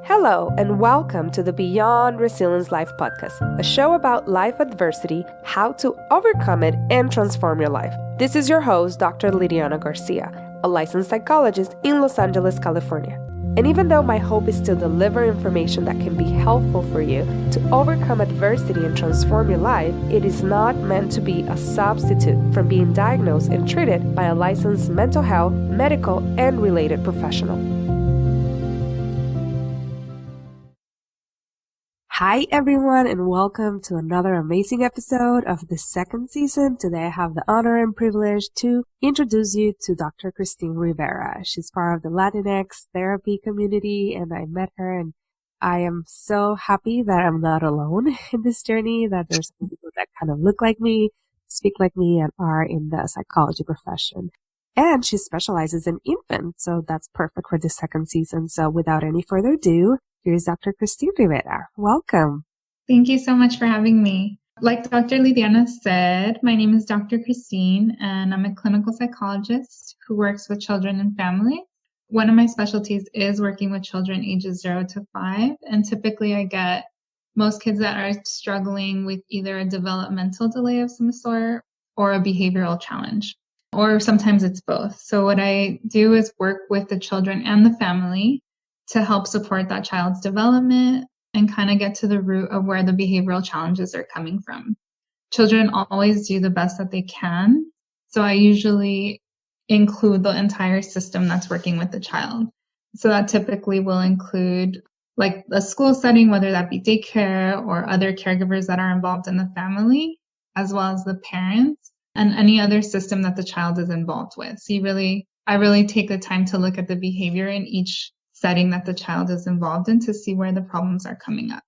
Hello, and welcome to the Beyond Resilience Life podcast, a show about life adversity, how to overcome it, and transform your life. This is your host, Dr. Lydiana García, a licensed psychologist in Los Angeles, California. And even though my hope is to deliver information that can be helpful for you to overcome adversity and transform your life, it is not meant to be a substitute from being diagnosed and treated by a licensed mental health, medical, and related professional. Hi everyone, and welcome to another amazing episode of the second season. Today I have the honor and privilege to introduce you to Dr. Christine Rivera. She's part of the Latinx therapy community, and I met her, and I am so happy that I'm not alone in this journey, that there's some people that kind of look like me, speak like me, and are in the psychology profession. And she specializes in infants, so that's perfect for the second season. So without any further ado, here's Dr. Christine Rivera. Welcome. Thank you so much for having me. Like Dr. Lydiana said, my name is Dr. Christine, and I'm a clinical psychologist who works with children and families. One of my specialties is working with children ages 0 to 5, and typically I get most kids that are struggling with either a developmental delay of some sort or a behavioral challenge, or sometimes it's both. So what I do is work with the children and the family to help support that child's development and kind of get to the root of where the behavioral challenges are coming from. Children always do the best that they can. So I usually include the entire system that's working with the child. So that typically will include like a school setting, whether that be daycare or other caregivers that are involved in the family, as well as the parents and any other system that the child is involved with. So I really take the time to look at the behavior in each setting that the child is involved in to see where the problems are coming up.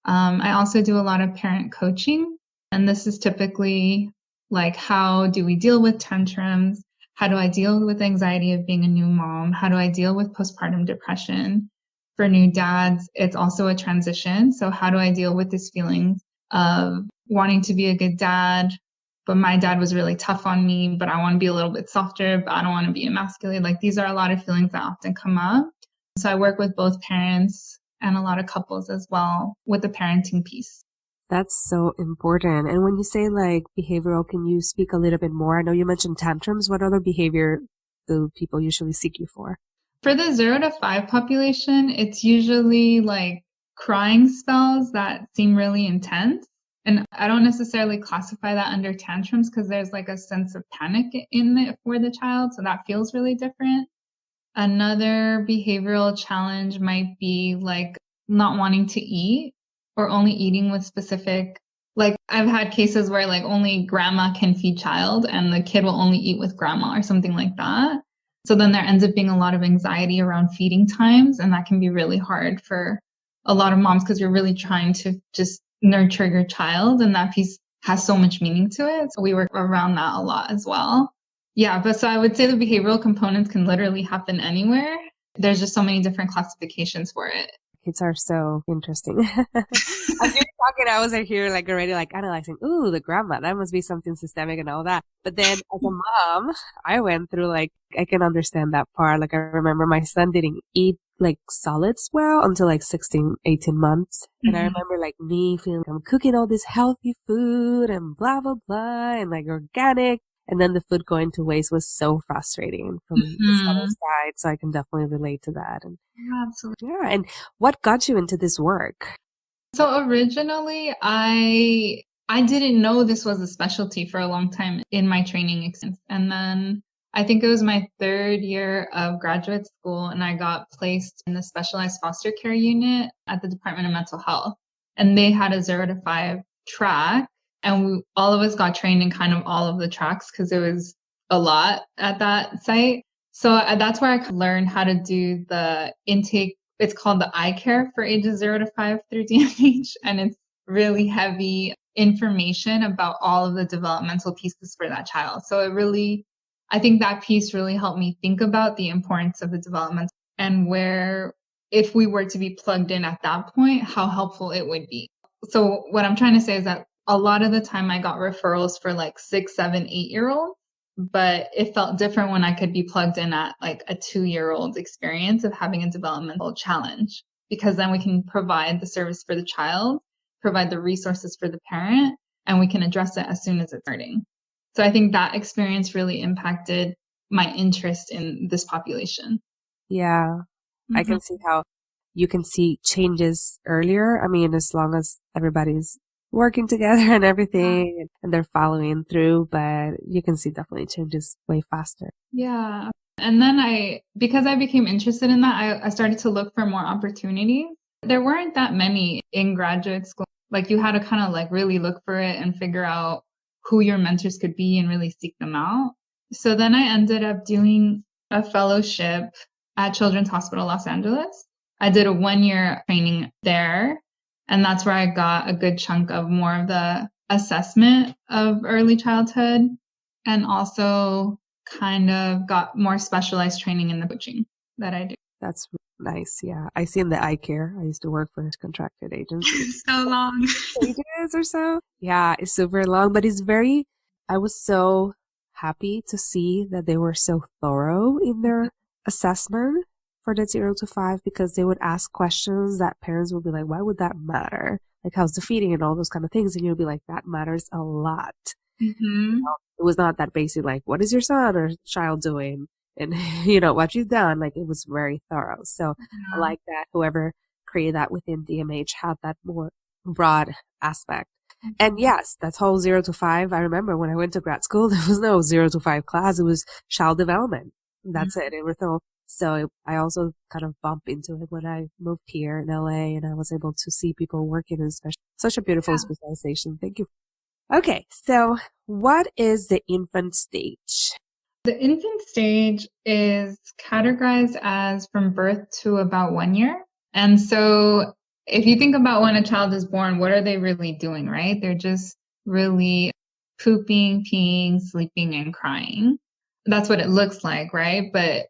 I also do a lot of parent coaching, and this is typically like, how do we deal with tantrums? How do I deal with anxiety of being a new mom? How do I deal with postpartum depression? For new dads, it's also a transition. So how do I deal with this feeling of wanting to be a good dad, but my dad was really tough on me, but I want to be a little bit softer, but I don't want to be emasculated. Like, these are a lot of feelings that often come up. So I work with both parents and a lot of couples as well with the parenting piece. That's so important. And when you say like behavioral, can you speak a little bit more? I know you mentioned tantrums. What other behavior do people usually seek you for? For the 0 to 5 population, it's usually like crying spells that seem really intense. And I don't necessarily classify that under tantrums because there's like a sense of panic in it for the child. So that feels really different. Another behavioral challenge might be like not wanting to eat or only eating with specific, like I've had cases where like only grandma can feed child and the kid will only eat with grandma or something like that. So then there ends up being a lot of anxiety around feeding times, and that can be really hard for a lot of moms because you're really trying to just nurture your child, and that piece has so much meaning to it. So we work around that a lot as well. Yeah, but so I would say the behavioral components can literally happen anywhere. There's just so many different classifications for it. Kids are so interesting. As you were talking, I was here like already like analyzing, ooh, the grandma, that must be something systemic and all that. But then as a mom, I went through like, I can understand that part. Like I remember my son didn't eat like solids well until like 16, 18 months. And I remember like me feeling like I'm cooking all this healthy food and blah, blah, blah, and like organic. And then the food going to waste was so frustrating from the other side. So I can definitely relate to that. And absolutely. yeah. And what got you into this work? So originally, I didn't know this was a specialty for a long time in my training experience. And then I think it was my 3rd year of graduate school, and I got placed in the specialized foster care unit at the Department of Mental Health. And they had a 0 to 5 track. And all of us got trained in kind of all of the tracks because it was a lot at that site. So that's where I learned how to do the intake. It's called the eye care for ages 0 to 5 through DMH. And it's really heavy information about all of the developmental pieces for that child. So I think that piece really helped me think about the importance of the development and where, if we were to be plugged in at that point, how helpful it would be. So what I'm trying to say is that a lot of the time I got referrals for like 6, 7, 8-year-olds, but it felt different when I could be plugged in at like a 2-year-old experience of having a developmental challenge. because then we can provide the service for the child, provide the resources for the parent, and we can address it as soon as it's starting. So I think that experience really impacted my interest in this population. Yeah, I can see how you can see changes earlier. I mean, as long as everybody's working together and everything and they're following through, but you can see definitely changes way faster. Yeah. And then because I became interested in that, I started to look for more opportunities. There weren't that many in graduate school. Like you had to kind of like really look for it and figure out who your mentors could be and really seek them out. So then I ended up doing a fellowship at Children's Hospital Los Angeles. I did a 1-year training there, and that's where I got a good chunk of more of the assessment of early childhood, and also kind of got more specialized training in the coaching that I do. That's nice. Yeah. I see in the eye care. I used to work for a contracted agency. So long. Pages or so. Yeah, it's super long, but I was so happy to see that they were so thorough in their assessment for the 0 to 5, because they would ask questions that parents would be like, why would that matter? Like, how's the feeding and all those kind of things? And you'll be like, that matters a lot. Mm-hmm. It was not that basic, like, what is your son or child doing? And, what you've done. Like, it was very thorough. So I like that whoever created that within DMH had that more broad aspect. Mm-hmm. And yes, that's whole 0 to 5. I remember when I went to grad school, there was no 0 to 5 class. It was child development. That's it. So I also kind of bumped into it when I moved here in LA, and I was able to see people working in such a beautiful specialization. Thank you. Okay. So what is the infant stage? The infant stage is categorized as from birth to about 1 year. And so if you think about when a child is born, what are they really doing, right? They're just really pooping, peeing, sleeping, and crying. That's what it looks like, right? But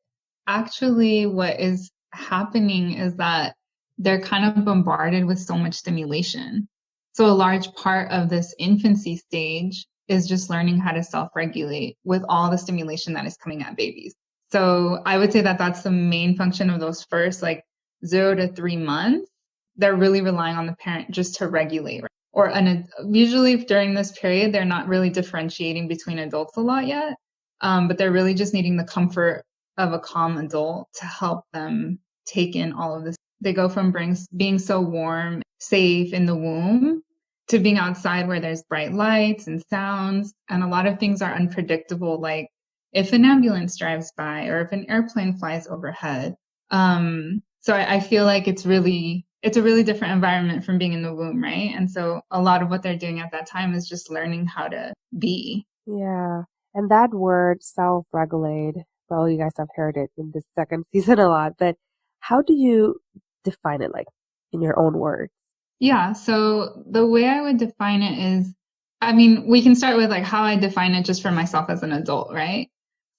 actually what is happening is that they're kind of bombarded with so much stimulation. So a large part of this infancy stage is just learning how to self-regulate with all the stimulation that is coming at babies. So I would say that that's the main function of those first 0 to 3 months. They're really relying on the parent just to regulate. Right? Usually during this period, they're not really differentiating between adults a lot yet, but they're really just needing the comfort of a calm adult to help them take in all of this. They go from being so warm, safe in the womb to being outside where there's bright lights and sounds, and a lot of things are unpredictable, like if an ambulance drives by or if an airplane flies overhead. So I feel like it's a really different environment from being in the womb, right? And so a lot of what they're doing at that time is just learning how to be. Yeah. And that word, self-regulate, well, you guys have heard it in the second season a lot, but how do you define it, like in your own words? Yeah. So the way I would define it is, we can start with how I define it just for myself as an adult, right?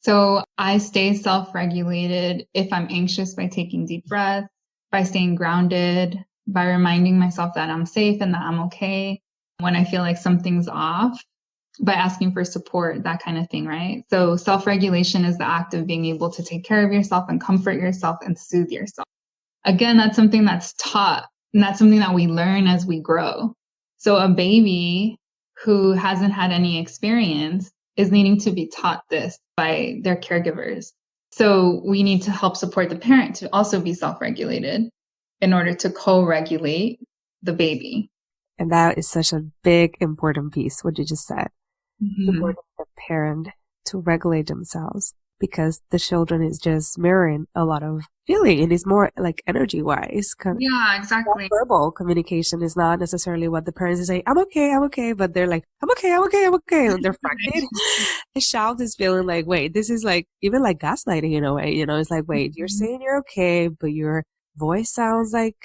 So I stay self-regulated if I'm anxious by taking deep breaths, by staying grounded, by reminding myself that I'm safe and that I'm okay. When I feel like something's off, by asking for support, that kind of thing, right? So self-regulation is the act of being able to take care of yourself and comfort yourself and soothe yourself. Again, that's something that's taught, and that's something that we learn as we grow. So a baby who hasn't had any experience is needing to be taught this by their caregivers. So we need to help support the parent to also be self-regulated in order to co-regulate the baby. And that is such a big, important piece, what you just said. Mm-hmm. Supporting the parent to regulate themselves, because the children is just mirroring a lot of feeling, and it's more like energy wise. Yeah, exactly. Verbal communication is not necessarily what the parents say, I'm okay, but they're like, I'm okay, and they're frightened. The child is feeling like, wait, this is even like gaslighting in a way, it's like, wait, you're saying you're okay, but your voice sounds like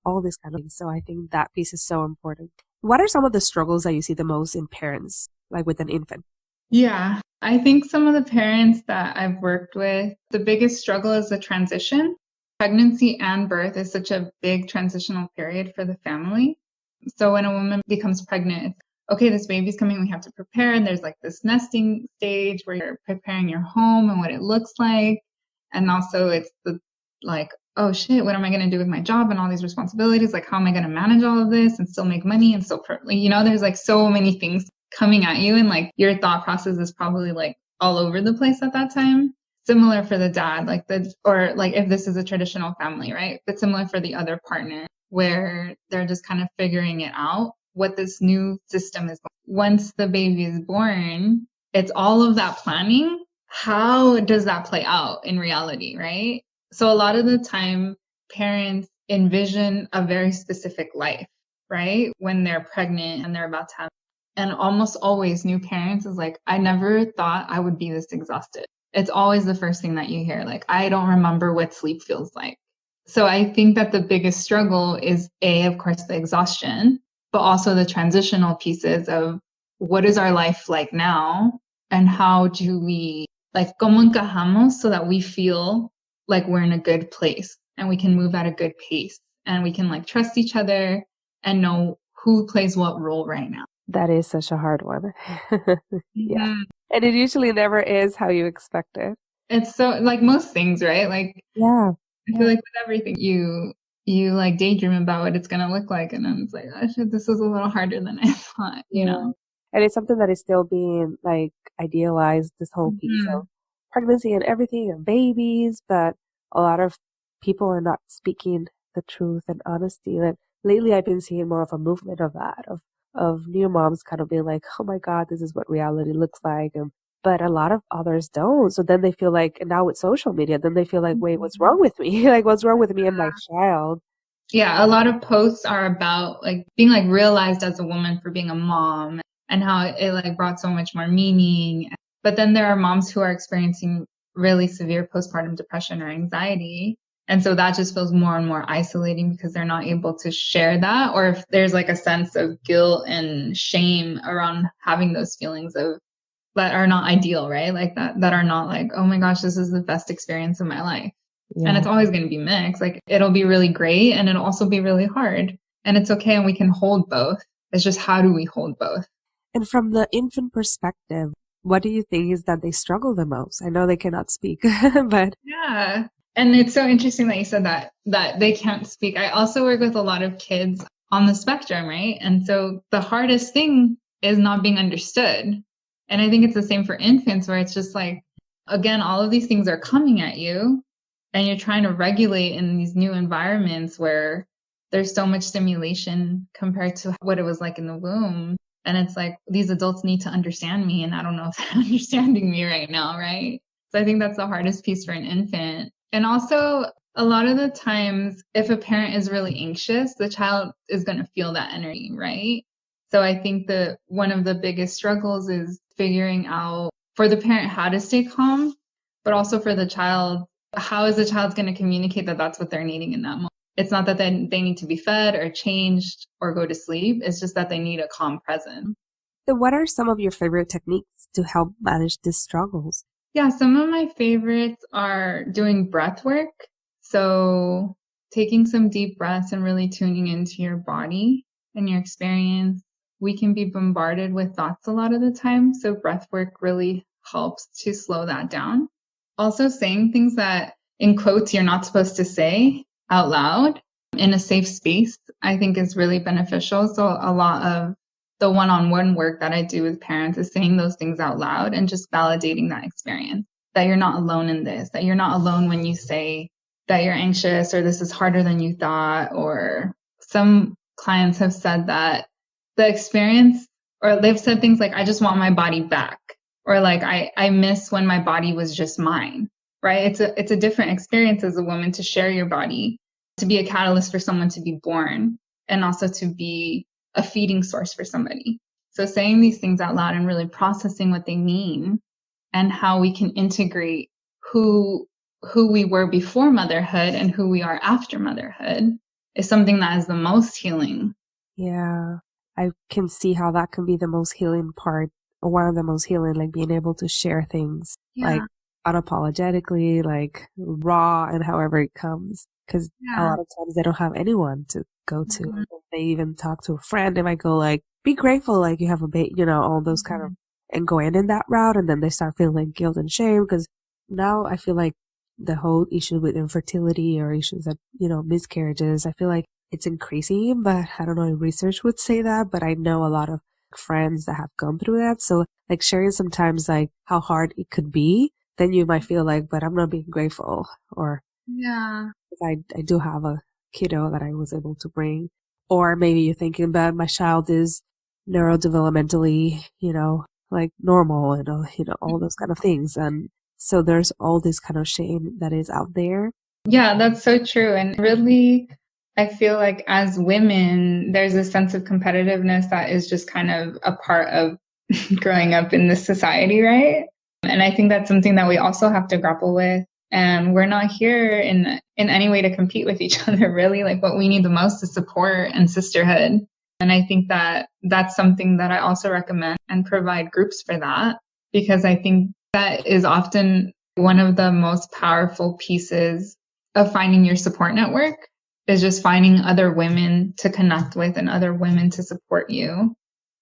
all this kind of thing. So I think that piece is so important. What are some of the struggles that you see the most in parents, like with an infant? Yeah, I think some of the parents that I've worked with, the biggest struggle is the transition. Pregnancy and birth is such a big transitional period for the family. So when a woman becomes pregnant, it's, okay, this baby's coming, we have to prepare. And there's this nesting stage where you're preparing your home and what it looks like. And also it's the oh shit, what am I going to do with my job and all these responsibilities? Like, how am I going to manage all of this and still make money and still, there's like so many things coming at you. And like your thought process is probably like all over the place at that time. Similar for the dad, or if this is a traditional family, right? But similar for the other partner, where they're just kind of figuring it out, what this new system is. Once the baby is born, it's all of that planning. How does that play out in reality, right? So a lot of the time, parents envision a very specific life, right? When they're pregnant and they're about to have, and almost always new parents is like, I never thought I would be this exhausted. It's always the first thing that you hear. Like, I don't remember what sleep feels like. So I think that the biggest struggle is of course, the exhaustion, but also the transitional pieces of what is our life like now and how do we cómo encajamos so that we feel like we're in a good place and we can move at a good pace and we can trust each other and know who plays what role right now. That is such a hard one. Yeah. Mm-hmm. And it usually never is how you expect it. It's so like most things, right? Yeah. I feel like with everything you daydream about what it's going to look like. And then it's like, oh shit, this is a little harder than I thought, you know? And it's something that is still being idealized, this whole piece of pregnancy and everything and babies, but a lot of people are not speaking the truth and honesty. And lately I've been seeing more of a movement of that, of new moms kind of being like, oh my God, this is what reality looks like. But a lot of others don't. So then they feel like, and now with social media, then they feel like, wait, what's wrong with me? What's wrong with me and my child? Yeah, a lot of posts are about being realized as a woman for being a mom and how it brought so much more meaning. But then there are moms who are experiencing really severe postpartum depression or anxiety. And so that just feels more and more isolating because they're not able to share that, or if there's a sense of guilt and shame around having those feelings that are not ideal, right? That are not oh my gosh, this is the best experience of my life. Yeah. And it's always going to be mixed. It'll be really great and it'll also be really hard. And it's okay. And we can hold both. It's just, how do we hold both? And from the infant perspective, what do you think is that they struggle the most? I know they cannot speak, but. Yeah. And it's so interesting that you said that they can't speak. I also work with a lot of kids on the spectrum, right? And so the hardest thing is not being understood. And I think it's the same for infants, where it's just again, all of these things are coming at you and you're trying to regulate in these new environments where there's so much stimulation compared to what it was like in the womb. And it's these adults need to understand me, and I don't know if they're understanding me right now, right? So I think that's the hardest piece for an infant. And also, a lot of the times, if a parent is really anxious, the child is going to feel that energy, right? So I think that one of the biggest struggles is figuring out for the parent how to stay calm, but also for the child, how is the child going to communicate that that's what they're needing in that moment? It's not that they need to be fed or changed or go to sleep. It's just that they need a calm presence. So what are some of your favorite techniques to help manage these struggles? Yeah, some of my favorites are doing breath work. So taking some deep breaths and really tuning into your body and your experience. We can be bombarded with thoughts a lot of the time. So breath work really helps to slow that down. Also saying things that in quotes you're not supposed to say out loud in a safe space, I think is really beneficial. So a lot of the one-on-one work that I do with parents is saying those things out loud and just validating that experience, that you're not alone in this, that you're not alone when you say that you're anxious or this is harder than you thought. Or some clients have said that the experience, or they've said things like, I just want my body back, or I miss when my body was just mine, right? It's a different experience as a woman to share your body, to be a catalyst for someone to be born, and also to be a feeding source for somebody. So saying these things out loud and really processing what they mean and how we can integrate who we were before motherhood and who we are after motherhood is something that is the most healing. Yeah, I can see how that can be the most healing part, or one of the most healing, being able to share things unapologetically, raw, and however it comes. Because a lot of times they don't have anyone to go to. Mm-hmm. If they even talk to a friend, they might go be grateful, you have a baby, all those kind of, and going in that route. And then they start feeling guilt and shame, because now I feel like the whole issue with infertility or issues that, miscarriages, I feel like it's increasing, but I don't know if research would say that, but I know a lot of friends that have gone through that. So like sharing sometimes like how hard it could be, then you might feel like, but I'm not being grateful, or Yeah. I do have a kiddo that I was able to bring. Or maybe you're thinking, but my child is neurodevelopmentally, like normal and, all those kind of things. And so there's all this kind of shame that is out there. Yeah, that's so true. And really, I feel like as women, there's a sense of competitiveness that is just kind of a part of growing up in this society, right? And I think that's something that we also have to grapple with. And we're not here in any way to compete with each other, really. Like what we need the most is support and sisterhood. And I think that that's something that I also recommend and provide groups for that, because I think that is often one of the most powerful pieces of finding your support network, is just finding other women to connect with and other women to support you.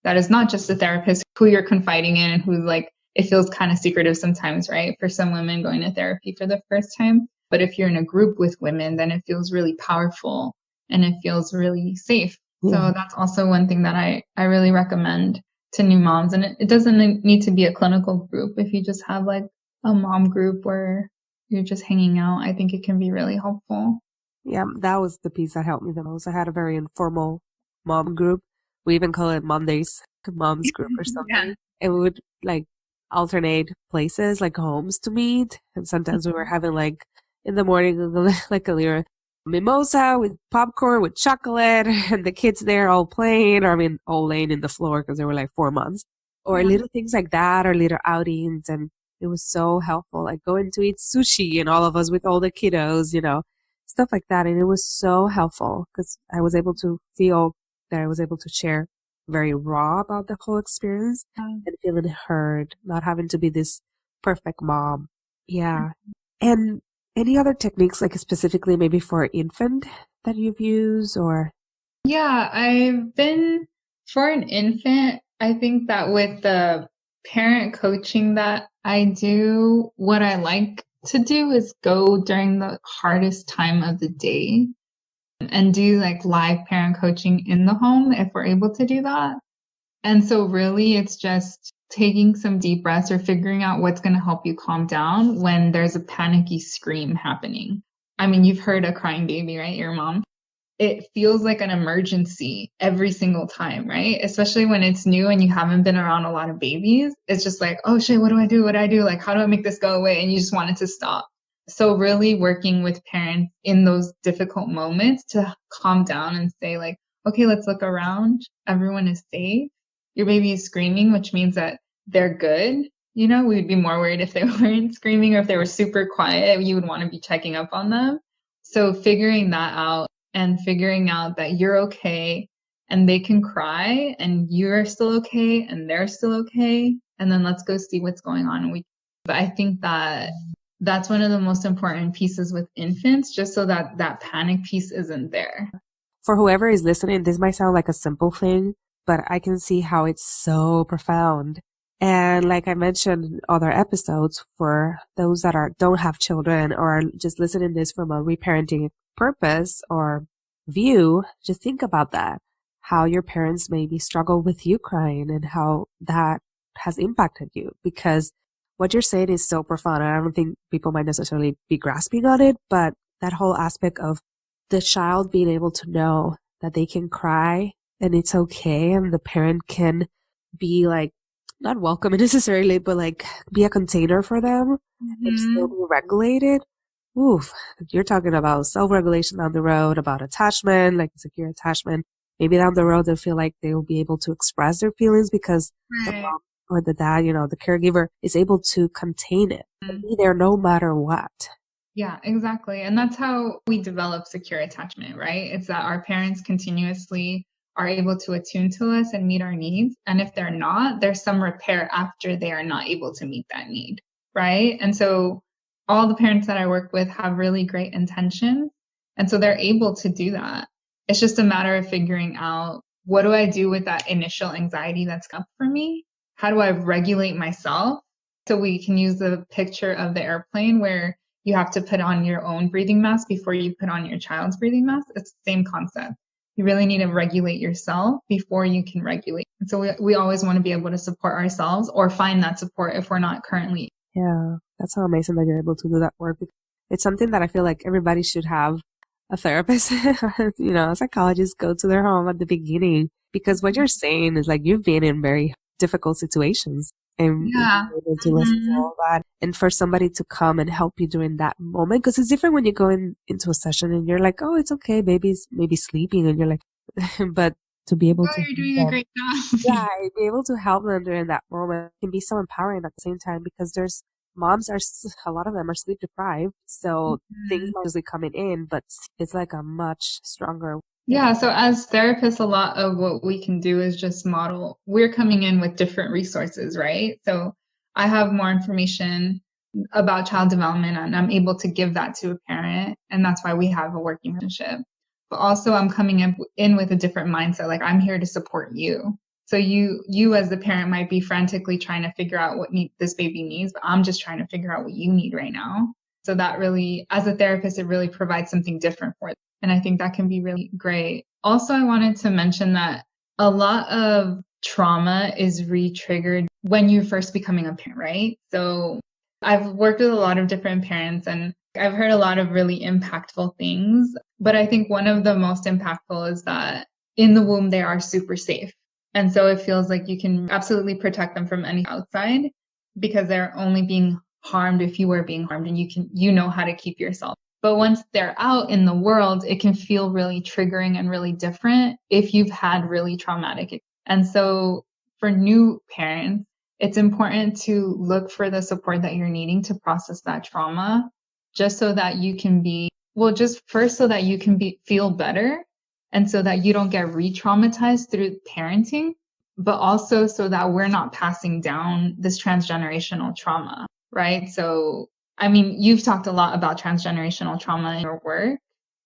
That is not just a therapist who you're confiding in and who's like, it feels kind of secretive sometimes, right? For some women going to therapy for the first time. But if you're in a group with women, then it feels really powerful and it feels really safe. So that's also one thing that I really recommend to new moms. And it doesn't need to be a clinical group. If you just have like a mom group where you're just hanging out, I think it can be really helpful. Yeah, that was the piece that helped me the most. I had a very informal mom group. We even call it Mondays Moms Group or something. Yeah. And we would like alternate places, like homes to meet. And sometimes we were having like in the morning, like a little mimosa with popcorn, with chocolate, and the kids there all playing, or I mean, all laying in the floor because they were like 4 months, or Yeah. little things like that, or little outings. And it was so helpful, like going to eat sushi and all of us with all the kiddos, stuff like that. And it was so helpful because I was able to feel that I was able to share very raw about the whole experience and feeling heard, not having to be this perfect mom. Yeah. And any other techniques, like specifically maybe for infant that you've used or? Yeah, I've been for an infant. I think that with the parent coaching that I do, what I like to do is go during the hardest time of the day and do like live parent coaching in the home if we're able to do that. And so really it's just taking some deep breaths or figuring out what's going to help you calm down when there's a panicky scream happening. I mean, you've heard a crying baby, right? Your mom. It feels like an emergency every single time, right? Especially when it's new and you haven't been around a lot of babies. It's just like, oh shit, what do I do? What do I do? Like, how do I make this go away? And you just want it to stop. So really working with parents in those difficult moments to calm down and say like, okay, let's look around. Everyone is safe. Your baby is screaming, which means that they're good. We would be more worried if they weren't screaming, or if they were super quiet, you would want to be checking up on them. So figuring that out and figuring out that you're okay and they can cry and you're still okay and they're still okay. And then let's go see what's going on. But I think that that's one of the most important pieces with infants, just so that that panic piece isn't there. For whoever is listening, this might sound like a simple thing, but I can see how it's so profound. And like I mentioned in other episodes, for those that don't have children or are just listening to this from a reparenting purpose or view, just think about that. How your parents maybe struggle with you crying and how that has impacted you, because what you're saying is so profound. And I don't think people might necessarily be grasping on it, but that whole aspect of the child being able to know that they can cry and it's okay, and the parent can be like, not welcome necessarily, but like be a container for them and still be regulated. Oof, you're talking about self-regulation down the road, about attachment, like secure attachment. Maybe down the road they'll feel like they will be able to express their feelings because the mom or the dad, the caregiver is able to contain it and be there no matter what. Yeah, exactly. And that's how we develop secure attachment, right? It's that our parents continuously are able to attune to us and meet our needs. And if they're not, there's some repair after they are not able to meet that need, right? And so all the parents that I work with have really great intentions. And so they're able to do that. It's just a matter of figuring out, what do I do with that initial anxiety that's up for me? How do I regulate myself? So we can use the picture of the airplane where you have to put on your own breathing mask before you put on your child's breathing mask. It's the same concept. You really need to regulate yourself before you can regulate. And so we always want to be able to support ourselves or find that support if we're not currently. Yeah, that's so amazing that you're able to do that work. It's something that I feel like everybody should have a therapist, a psychologist go to their home at the beginning, because what you're saying is like you've been in very difficult situations and Yeah. you're able to listen to all that. And for somebody to come and help you during that moment, because it's different when you go into a session and you're like, oh, it's okay, baby's maybe sleeping. And you're like, but to be able to, you're doing a great job. yeah, be able to help them during that moment can be so empowering at the same time, because moms a lot of them are sleep deprived. So things are usually coming in, but it's like a much stronger. Yeah. So as therapists, a lot of what we can do is just model. We're coming in with different resources, right? So I have more information about child development and I'm able to give that to a parent. And that's why we have a working relationship. But also I'm coming in with a different mindset. Like I'm here to support you. So you as the parent might be frantically trying to figure out what this baby needs, but I'm just trying to figure out what you need right now. So that really, as a therapist, it really provides something different for them. And I think that can be really great. Also, I wanted to mention that a lot of trauma is re-triggered when you're first becoming a parent, right? So I've worked with a lot of different parents and I've heard a lot of really impactful things. But I think one of the most impactful is that in the womb, they are super safe. And so it feels like you can absolutely protect them from any outside because they're only being harmed if you are being harmed and you know how to keep yourself. But once they're out in the world, it can feel really triggering and really different if you've had really traumatic. And so for new parents, it's important to look for the support that you're needing to process that trauma, just so that you can so that you can feel better and so that you don't get re-traumatized through parenting, but also so that we're not passing down this transgenerational trauma, right? So I mean, you've talked a lot about transgenerational trauma in your work.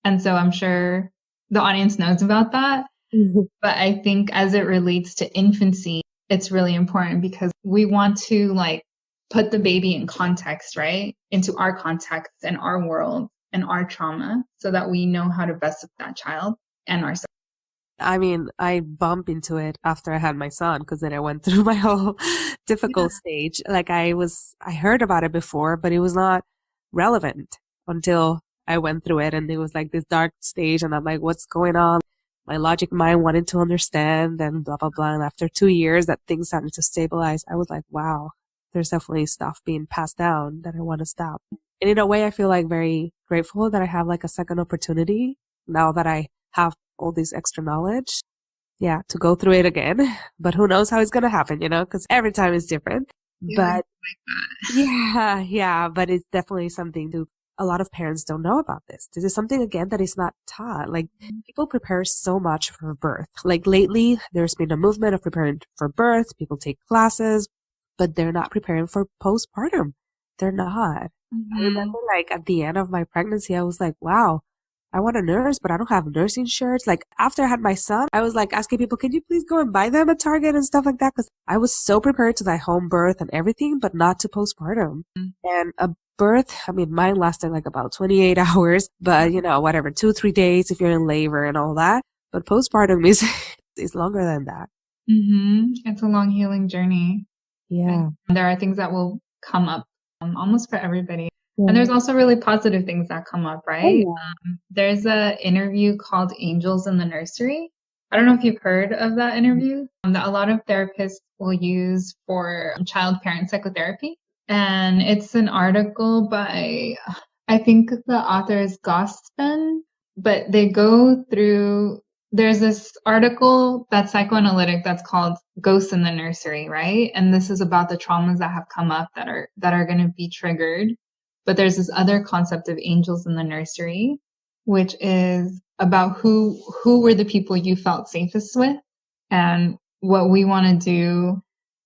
And so I'm sure the audience knows about that. Mm-hmm. But I think as it relates to infancy, it's really important because we want to put the baby in context, right? Into our context and our world and our trauma so that we know how to best support that child and ourselves. I mean, I bumped into it after I had my son because then I went through my whole difficult stage. Like I heard about it before, but it was not relevant until I went through it. And it was like this dark stage. And I'm like, what's going on? My logic mind wanted to understand and blah, blah, blah. And after 2 years that things started to stabilize, I was like, wow, there's definitely stuff being passed down that I want to stop. And in a way, I feel like very grateful that I have like a second opportunity now that I have all this extra knowledge, to go through it again. But who knows how it's going to happen, because every time is different. Yeah, but but it's definitely something a lot of parents don't know about this. This is something, again, that is not taught. Like people prepare so much for birth. Like lately, there's been a movement of preparing for birth. People take classes, but they're not preparing for postpartum. They're not. Mm-hmm. I remember at the end of my pregnancy, I was like, wow, I want a nurse, but I don't have nursing shirts. Like after I had my son, I was asking people, can you please go and buy them at Target and stuff like that? Because I was so prepared to that home birth and everything, but not to postpartum. Mm-hmm. And a birth, I mean, mine lasted about 28 hours, but 2-3 days if you're in labor and all that. But postpartum is longer than that. Mm-hmm. It's a long healing journey. Yeah. And there are things that will come up almost for everybody. And there's also really positive things that come up, right? Oh, yeah. There's an interview called Angels in the Nursery. I don't know if you've heard of that interview that a lot of therapists will use for child-parent psychotherapy. And it's an article by, I think the author is Gospen, but they go through, there's this article that's psychoanalytic that's called Ghosts in the Nursery, right? And this is about the traumas that have come up that are going to be triggered. But there's this other concept of angels in the nursery, which is about who were the people you felt safest with. And what we want to do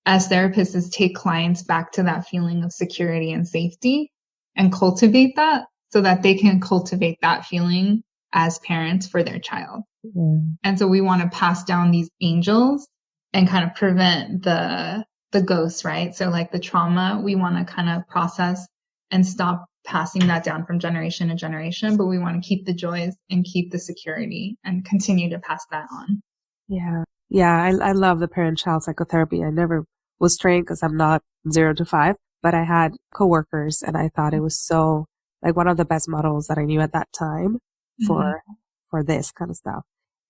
as therapists is take clients back to that feeling of security and safety and cultivate that so that they can cultivate that feeling as parents for their child. Yeah. And so we want to pass down these angels and kind of prevent the ghosts, right? So the trauma, we want to kind of process and stop passing that down from generation to generation, but we want to keep the joys and keep the security and continue to pass that on. Yeah. Yeah. I love the parent-child psychotherapy. I never was trained because I'm not 0 to 5, but I had coworkers and I thought it was so like one of the best models that I knew at that time for, for this kind of stuff.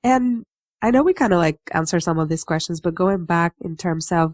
And I know we kind of like answer some of these questions, but going back in terms of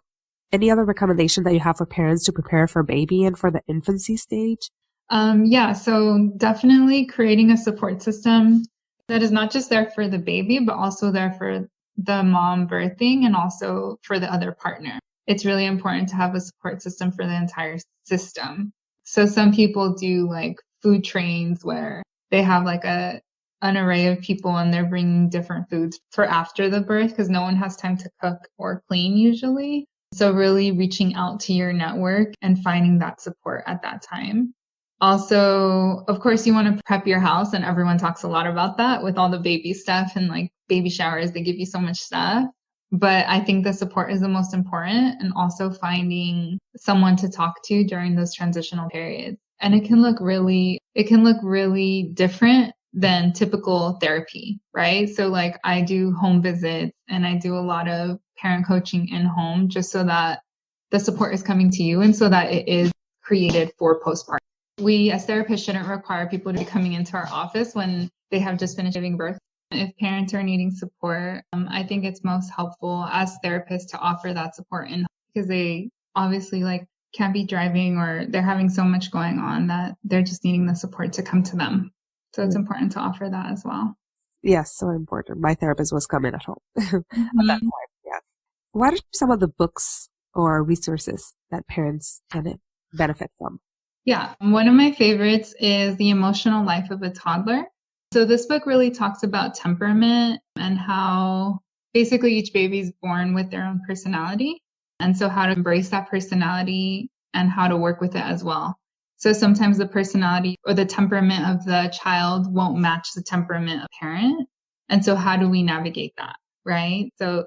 any other recommendation that you have for parents to prepare for baby and for the infancy stage? Yeah, so definitely creating a support system that is not just there for the baby, but also there for the mom birthing and also for the other partner. It's really important to have a support system for the entire system. So some people do like food trains where they have like an array of people and they're bringing different foods for after the birth because no one has time to cook or clean usually. So really reaching out to your network and finding that support at that time. Also, of course, you want to prep your house, and everyone talks a lot about that with all the baby stuff and like baby showers. They give you so much stuff. But I think the support is the most important, and also finding someone to talk to during those transitional periods. And it can look really different than typical therapy, right? So like I do home visits and I do a lot of parent coaching in home just so that the support is coming to you and so that it is created for postpartum. We as therapists shouldn't require people to be coming into our office when they have just finished giving birth. If parents are needing support, I think it's most helpful as therapists to offer that support in because they obviously like can't be driving or they're having so much going on that they're just needing the support to come to them. So it's important to offer that as well. Yes, so important. My therapist was coming at home at that time. Yeah. What are some of the books or resources that parents can benefit from? Yeah, one of my favorites is The Emotional Life of a Toddler. So this book really talks about temperament and how basically each baby is born with their own personality. And so how to embrace that personality and how to work with it as well. So sometimes the personality or the temperament of the child won't match the temperament of parent. And so how do we navigate that, right? So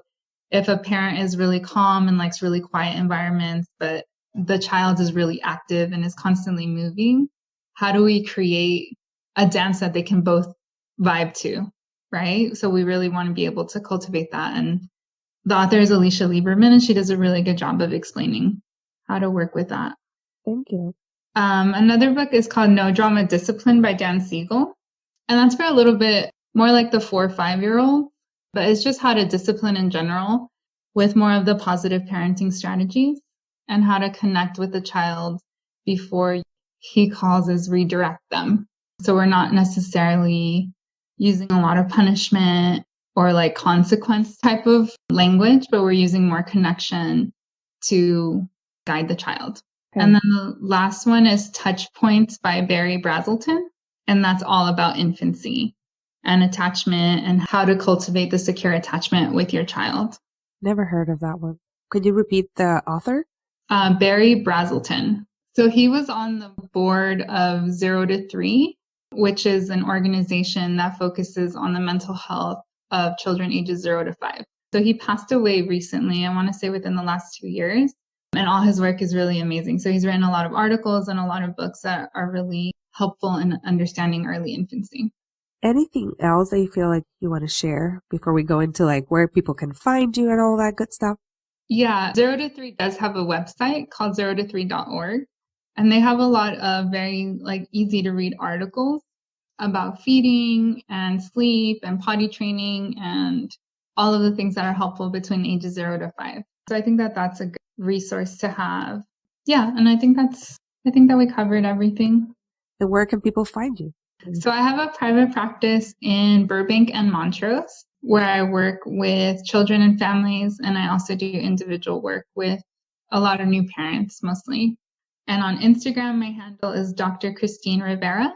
if a parent is really calm and likes really quiet environments, but the child is really active and is constantly moving, how do we create a dance that they can both vibe to, right? So we really want to be able to cultivate that. And the author is Alicia Lieberman, and she does a really good job of explaining how to work with that. Thank you. Another book is called No Drama Discipline by Dan Siegel. And that's for a little bit more like the 4 or 5-year-old, but it's just how to discipline in general with more of the positive parenting strategies and how to connect with the child before he causes redirect them. So we're not necessarily using a lot of punishment or like consequence type of language, but we're using more connection to guide the child. Okay. And then the last one is Touch Points by Barry Brazelton. And that's all about infancy and attachment and how to cultivate the secure attachment with your child. Never heard of that one. Could you repeat the author? Barry Brazelton. So he was on the board of 0 to 3, which is an organization that focuses on the mental health of children ages 0 to 5. So he passed away recently, I want to say within the last 2 years. And all his work is really amazing. So he's written a lot of articles and a lot of books that are really helpful in understanding early infancy. Anything else that you feel like you want to share before we go into like where people can find you and all that good stuff? Yeah, 0 to 3 does have a website called 0to3.org. And they have a lot of very like easy to read articles about feeding and sleep and potty training and all of the things that are helpful between ages 0 to 5. So I think that that's a good resource to have. Yeah, and I think that we covered everything. And where can people find you? So I have a private practice in Burbank and Montrose where I work with children and families, and I also do individual work with a lot of new parents mostly. And on Instagram, my handle is Dr. Christine Rivera.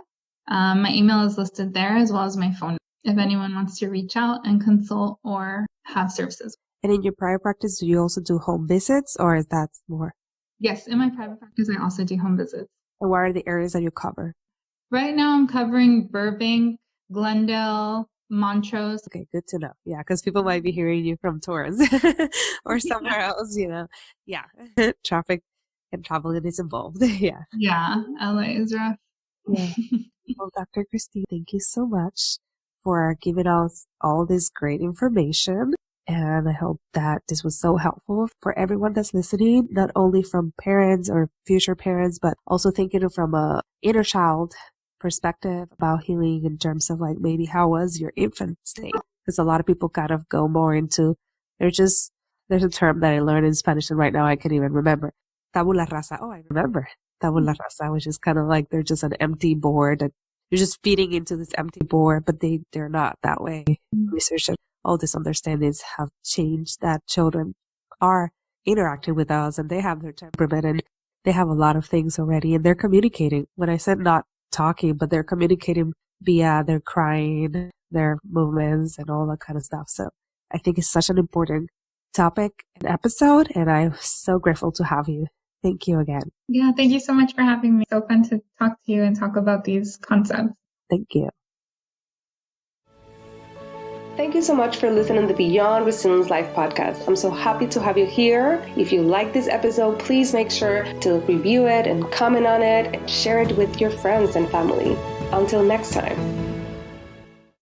My email is listed there as well as my phone if anyone wants to reach out and consult or have services. And in your private practice, do you also do home visits or is that more? Yes, in my private practice, I also do home visits. And what are the areas that you cover? Right now, I'm covering Burbank, Glendale, Montrose. Okay, good to know. Yeah, because people might be hearing you from Torrance or somewhere else, you know. Yeah, traffic and traveling is involved. Yeah. Yeah, LA is rough. Yeah. Well, Dr. Christine, thank you so much for giving us all this great information. And I hope that this was so helpful for everyone that's listening, not only from parents or future parents, but also thinking from a inner child perspective about healing in terms of like maybe how was your infant state? Because a lot of people kind of go more into, there's a term that I learned in Spanish and right now I can't even remember. Tabula rasa. Oh, I remember. Tabula rasa, which is kind of like they're just an empty board that you're just feeding into this empty board, but they're not that way. Research and all these understandings have changed that children are interacting with us and they have their temperament and they have a lot of things already and they're communicating. When I said not talking, but they're communicating via their crying, their movements and all that kind of stuff. So I think it's such an important topic and episode and I'm so grateful to have you. Thank you again. Yeah, thank you so much for having me. So fun to talk to you and talk about these concepts. Thank you. Thank you so much for listening to the Beyond Resilience Life podcast. I'm so happy to have you here. If you like this episode, please make sure to review it and comment on it and share it with your friends and family. Until next time.